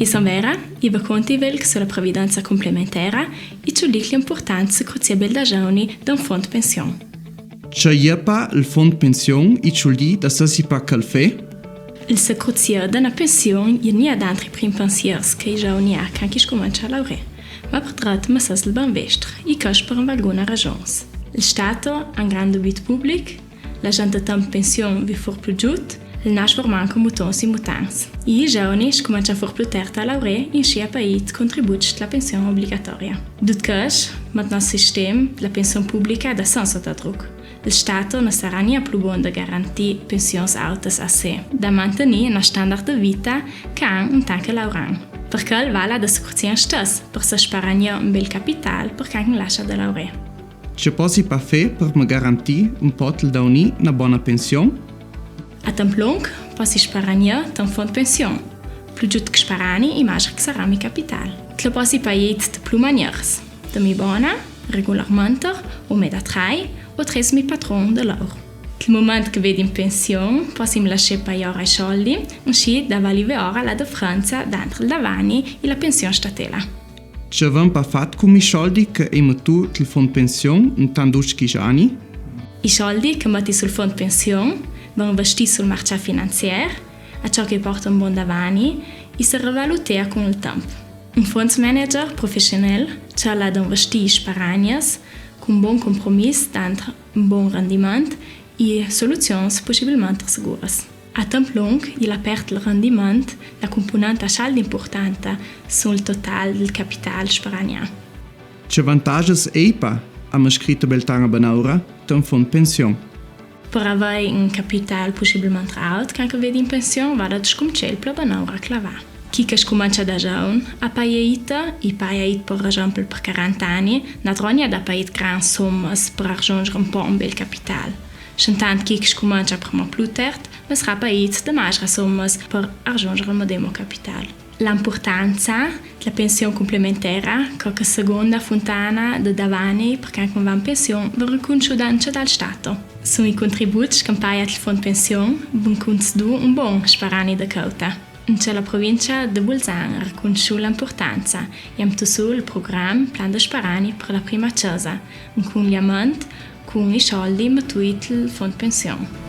E Sanvera, i conti vel che sulla previdenza complementare e c'è l'importanza cruciale da giovani da un fondo pensione. C'è pa il fondo pensione e c'è lì da si pa caffè? Il secruzio da una pensione non è d'altri prim pensiers che i giovani hanno che cominciano a lavorare, ma per tratto ma sa il ban vestre e cost per alguna ragione. Il Stato ha un grande debito pubblico, la gente tempo pensione vi for più giut, il nasce manca mutons e mutans. E i giovani cominciano a far più tardi a lavorare in scia paese contributi alla pensione obbligatoria. Dutcas, ma nel sistema, la pensione pubblica da senso da druc. Il Stato non sarà né più buono da garantire pensioni alte a sé, da mantenere un standard di vita che ha un tanto lavorano. Perché il vale da sicurezza stesso, per se sparare un bel capitale per che non lascia da lavorare. C'è posi pa fe per me garantire un potel da uni una buona pensione? A tempo lungo, posso sparare un fondo pensione. Più giusto che sparare, immagino che sarà mio capitale. Lo posso pagare di più maniere. Da mia buona, regolarmente, o me da trai, o tre mi patron de loro. Il momento che vedo in pensione, posso mi lasciare pagare i soldi, uscire da valire ora la differenza tra il davani e la pensione statale. C'è pa fatto come i soldi che hai tu il fondo pensione in tanti anni? I soldi che metti sul fondo pensione vengono investiti sul mercato finanziario, a ciò che porta un buon davani e si rivaluta con il tempo. Un fonds manager professionale c'è da investire sparagni con un buon compromesso tra un buon rendimento e soluzioni possibilmente sicure. A tempo lungo, il perde il rendimento, la componente assai importante sul totale del capitale sparagnato. C'è vantaggi EIPA a scritto beltana banaura da un fondo pensione? Per avere un capitale possibilmente alto, che vedi in pensione, va da scomcel per banaura clavare. Chi che comincia da giovane, a pagare e pagare per esempio per 40 anni, non ha da pagare grandi somme per raggiungere un po' un bel capitale. Intanto chi che comincia prima più tardi, ma sarà pagare da maggiori somme per raggiungere il medesimo capitale. L'importanza della pensione complementare, che seconda fontana di davani perché non va in pensione, va riconosciuta anche dal Stato. Sono i contributi che pagano il fondo pensione, vengono un buon sparani da cauta. In la provincia di Bolzano riconosciuta l'importanza e abbiamo il programma Plan de Sparani per la prima casa, un collegamento con i soldi mettuti il fondo pensione.